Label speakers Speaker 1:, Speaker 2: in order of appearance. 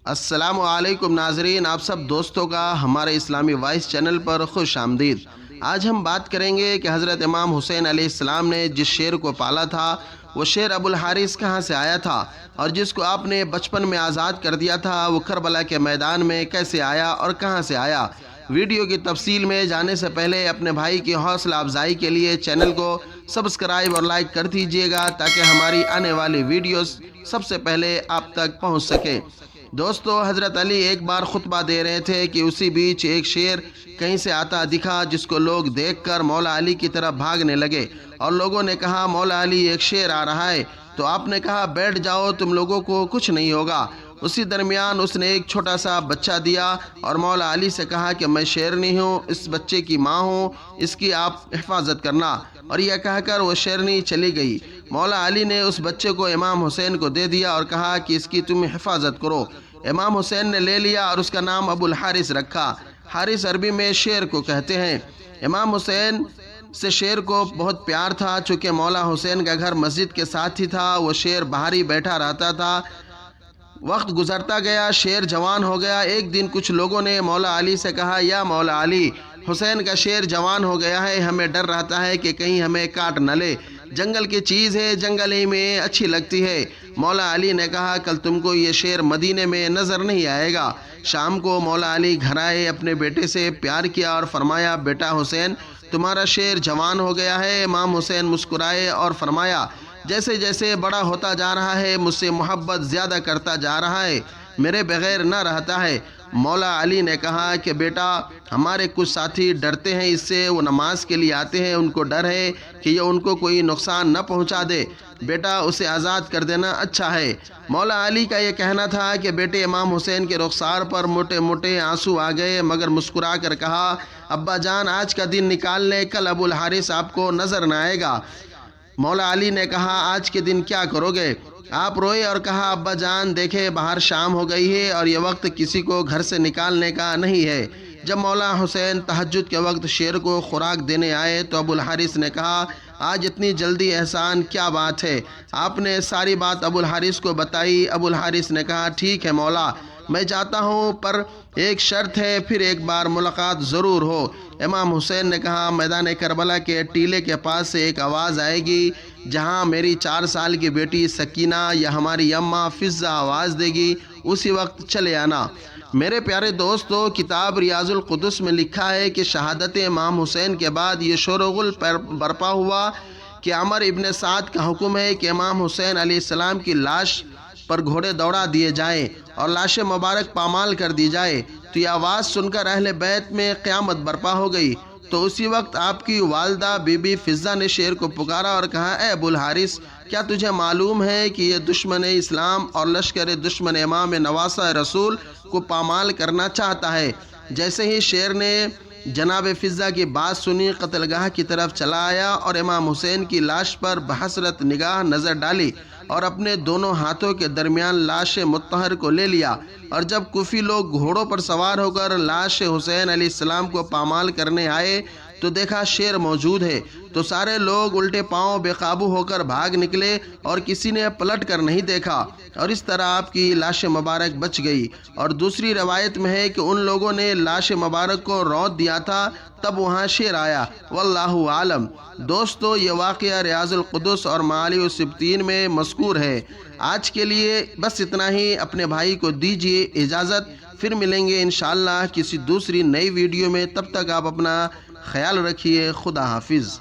Speaker 1: السلام علیکم ناظرین، آپ سب دوستوں کا ہمارے اسلامی وائس چینل پر خوش آمدید۔ آج ہم بات کریں گے کہ حضرت امام حسین علیہ السلام نے جس شیر کو پالا تھا وہ شیر ابو الحارث کہاں سے آیا تھا، اور جس کو آپ نے بچپن میں آزاد کر دیا تھا وہ کربلا کے میدان میں کیسے آیا اور کہاں سے آیا۔ ویڈیو کی تفصیل میں جانے سے پہلے اپنے بھائی کی حوصلہ افزائی کے لیے چینل کو سبسکرائب اور لائک کر دیجیے گا تاکہ ہماری آنے والی ویڈیوز سب سے پہلے آپ تک پہنچ سکے۔ دوستو، حضرت علی ایک بار خطبہ دے رہے تھے کہ اسی بیچ ایک شیر کہیں سے آتا دکھا، جس کو لوگ دیکھ کر مولا علی کی طرف بھاگنے لگے، اور لوگوں نے کہا مولا علی ایک شیر آ رہا ہے، تو آپ نے کہا بیٹھ جاؤ، تم لوگوں کو کچھ نہیں ہوگا۔ اسی درمیان اس نے ایک چھوٹا سا بچہ دیا اور مولا علی سے کہا کہ میں شیرنی ہوں، اس بچے کی ماں ہوں، اس کی آپ حفاظت کرنا، اور یہ کہہ کر وہ شیرنی چلی گئی۔ مولا علی نے اس بچے کو امام حسین کو دے دیا اور کہا کہ اس کی تم حفاظت کرو۔ امام حسین نے لے لیا اور اس کا نام ابو الحارث رکھا۔ حارث عربی میں شیر کو کہتے ہیں۔ امام حسین سے شیر کو بہت پیار تھا، چونکہ مولا حسین کا گھر مسجد کے ساتھ ہی تھا۔ وہ شیر باہر ہی بیٹھا رہتا تھا۔ وقت گزرتا گیا، شیر جوان ہو گیا۔ ایک دن کچھ لوگوں نے مولا علی سے کہا یا مولا علی، حسین کا شیر جوان ہو گیا ہے، ہمیں ڈر رہتا ہے کہ کہیں ہمیں کاٹ نہ لے، جنگل کی چیز ہے، جنگل ہی میں اچھی لگتی ہے۔ مولا علی نے کہا کل تم کو یہ شیر مدینے میں نظر نہیں آئے گا۔ شام کو مولا علی گھر آئے، اپنے بیٹے سے پیار کیا اور فرمایا بیٹا حسین، تمہارا شیر جوان ہو گیا ہے۔ امام حسین مسکرائے اور فرمایا جیسے جیسے بڑا ہوتا جا رہا ہے مجھ سے محبت زیادہ کرتا جا رہا ہے، میرے بغیر نہ رہتا ہے۔ مولا علی نے کہا کہ بیٹا ہمارے کچھ ساتھی ڈرتے ہیں اس سے، وہ نماز کے لیے آتے ہیں، ان کو ڈر ہے کہ یہ ان کو کوئی نقصان نہ پہنچا دے، بیٹا اسے آزاد کر دینا اچھا ہے۔ مولا علی کا یہ کہنا تھا کہ بیٹے امام حسین کے رخسار پر موٹے موٹے آنسو آ گئے، مگر مسکرا کر کہا ابا جان آج کا دن نکال لیں، کل ابو الحارث آپ کو نظر نہ آئے گا۔ مولا علی نے کہا آج کے دن کیا کرو گے؟ آپ روئے اور کہا ابا جان دیکھے باہر شام ہو گئی ہے اور یہ وقت کسی کو گھر سے نکالنے کا نہیں ہے۔ جب مولا حسین تہجد کے وقت شیر کو خوراک دینے آئے تو ابو الحارث نے کہا آج اتنی جلدی احسان کیا بات ہے؟ آپ نے ساری بات ابو الحارث کو بتائی۔ ابو الحارث نے کہا ٹھیک ہے مولا، میں جاتا ہوں، پر ایک شرط ہے، پھر ایک بار ملاقات ضرور ہو۔ امام حسین نے کہا میدان کربلا کے ٹیلے کے پاس سے ایک آواز آئے گی، جہاں میری 4 سال کی بیٹی سکینہ یا ہماری اماں فضہ آواز دے گی، اسی وقت چلے آنا۔ میرے پیارے دوستو، کتاب ریاض القدس میں لکھا ہے کہ شہادت امام حسین کے بعد یہ شور و غل برپا ہوا کہ عمر ابن سعد کا حکم ہے کہ امام حسین علیہ السلام کی لاش پر گھوڑے دوڑا دیے جائیں اور لاش مبارک پامال کر دی جائے۔ تو یہ آواز سن کر اہل بیت میں قیامت برپا ہو گئی۔ تو اسی وقت آپ کی والدہ بی بی فضہ نے شیر کو پکارا اور کہا اے ابو الحارث، کیا تجھے معلوم ہے کہ یہ دشمن اسلام اور لشکر دشمن امام نواسہ رسول کو پامال کرنا چاہتا ہے؟ جیسے ہی شیر نے جناب فضہ کی بات سنی، قتل گاہ کی طرف چلا آیا اور امام حسین کی لاش پر بحسرت نگاہ نظر ڈالی اور اپنے دونوں ہاتھوں کے درمیان لاش مطہر کو لے لیا۔ اور جب کوفی لوگ گھوڑوں پر سوار ہو کر لاش حسین علیہ السلام کو پامال کرنے آئے تو دیکھا شیر موجود ہے، تو سارے لوگ الٹے پاؤں بے قابو ہو کر بھاگ نکلے اور کسی نے پلٹ کر نہیں دیکھا، اور اس طرح آپ کی لاش مبارک بچ گئی۔ اور دوسری روایت میں ہے کہ ان لوگوں نے لاش مبارک کو رونت دیا تھا، تب وہاں شیر آیا، واللہ عالم۔ دوستو، یہ واقعہ ریاض القدس اور معالی السبتین میں مذکور ہے۔ آج کے لیے بس اتنا ہی، اپنے بھائی کو دیجیے اجازت، پھر ملیں گے انشاءاللہ کسی دوسری نئی ویڈیو میں، تب تک آپ اپنا خیال رکھیے، خدا حافظ۔